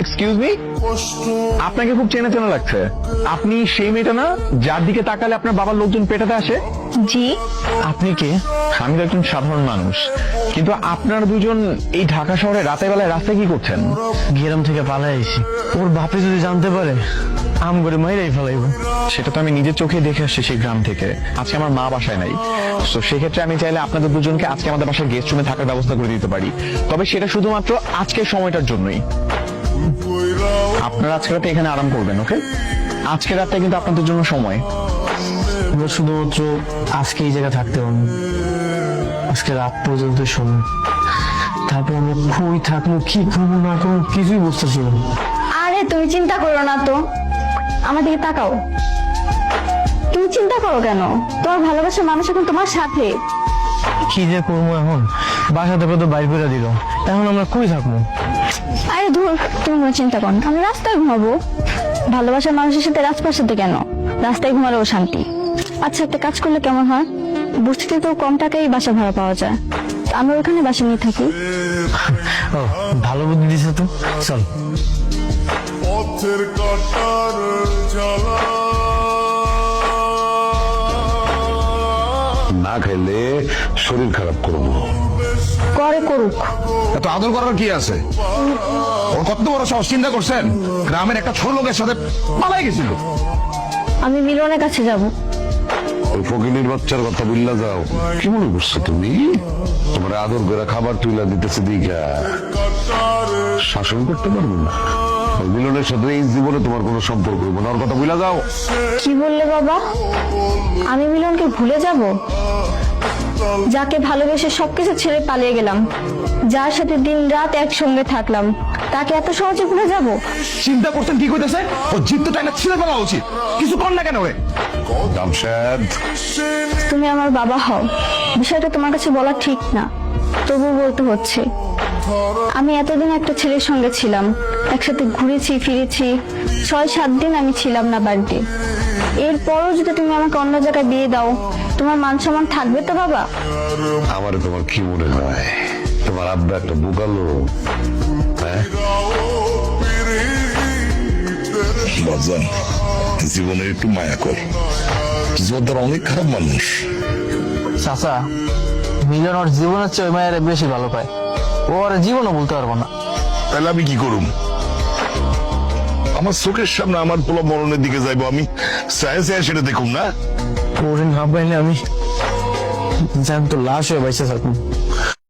Excuse me, আপনাকে খুব চেনা চেনা লাগছে। আপনি সেই মেয়েটা না যার দিকে তাকালে আপনার বাবার লোকজন পেটাতে আসে? জি। আপনি কে? আমি তো একজন সাধারণ মানুষ, কিন্তু আপনারা দুজন এই ঢাকা শহরে রাতের বেলায় রাস্তায় কি করছেন? গ্রাম থেকে পালাই আইছি, ওর বাপে যদি জানতে পারে আম করে মাইরাই ফেলাইব। সেটা তো আমি নিজের চোখে দেখে আসছি সেই গ্রাম থেকে। আজকে আমার মা বাসায় নাই, তো সেক্ষেত্রে আমি চাইলে আপনাদের দুজনকে আজকে আমাদের বাসায় গেস্ট রুমে থাকার ব্যবস্থা করে দিতে পারি, তবে সেটা শুধুমাত্র আজকের সময়টার জন্যই। আপনারা আজকে রাতে এখানে আরাম করবেন, ওকে? আজকে রাতে কিন্তু আপনাদের জন্য সময়। আমরা শুধুমাত্র আজকে এই জায়গায় থাকতে পারবো, আজকে রাত পর্যন্ত সময়। তারপর আমরা কই থাকবো, কি করবো না করবো কিছুই বুঝতেছি না। আরে তুমি চিন্তা করো না তো, আমার দিকে তাকাও। তুমি চিন্তা করো কেন? তোমার ভালোবাসার মানুষ এখন তোমার সাথে। কি যে করবো এখন, বাসা থেকে তো বাইর করে দিল, এখন আমরা কই থাকবো? আরে ধুর, তুমি কোনো চিন্তা করো না, আমরা রাস্তায় ঘুমাবো। ভালোবাসার মানুষের সাথে রাস্তার সাথে কেন? রাস্তায় ঘুমালেও শান্তি। আচ্ছা, একটা কাজ করলে কেমন হয়? বস্তিতে তো কম টাকায় বাসা ভাড়া পাওয়া যায়, আমরা ওখানে বাসা নিয়ে থাকি। ও, ভালো বুদ্ধি দিছে তো, চল। পথের কাটার জ্বালা না খাইলে শরীর খারাপ করবো। করে করুক। এত আদর করার কি আছে? ওর কত বড় সাহস, চিন্তা করছেন? গ্রামের একটা ছোট লোকের সাথে পালাই গেছিল। আমি মিলনের কাছে যাব। ওই ফকিনীর বাচ্চার কথা বললা যাও, কি মনে করছো তুমি? তোমার আদর করে খাবার তুইলা দিতেছে দিঘা, শাসন করতে পারবো না। ওই মিলনের সাথে এই জীবনে তোমার কোনো সম্পর্ক হইব না, ওর কথা বললা যাও। কি বললে বাবা? আমি মিলনকে ভুলে যাব? যাকে ভালোবেসে সবকিছু ছেড়ে পালিয়ে গেলাম, যার সাথে দিন রাত একসঙ্গে থাকলাম, তাকে এত সহজে ভুলে যাব? চিন্তা করছেন কি কইতেছে? ও জিততে টাইনা ছিঁড়ে ফেলা উচিত। কিছু কর না কেন রে? জামশেদ, তুমি আমার বাবা হও, বিষয়টা তোমার কাছে বলা ঠিক না, তবু বলতে হচ্ছে। আমি এতদিন একটা ছেলের সঙ্গে ছিলাম, একসাথে ঘুরেছি ফিরেছি, 6-7 দিন আমি ছিলাম না বাড়িতে। এরপরও যদি তুমি আমাকে অন্য জায়গায় বিয়ে দাও, তোমার মান সম্মান থাকবে তো বাবা? আমারে তোমার কি মনে হয় তোমার আব্বা একটা বোকালো? হ্যাঁ, বাজান, জীবনে একটু মায়া কর। জোরদার অনেক খারাপ মানুষ। চাচা, মিলন ওর জীবনের চেয়ে ওই মায়ের বেশি ভালো পায়, ও আর জীবনও বলতে পারবো না। তাহলে আমি কি করুম? আমার চোখের সামনে আমার পোলা মরণের দিকে যাইবো, আমি চায় সেটা দেখুম না? ওরে না পাইলে আমি জ্যান্ত লাশ হয়ে বাইসে থাকুন।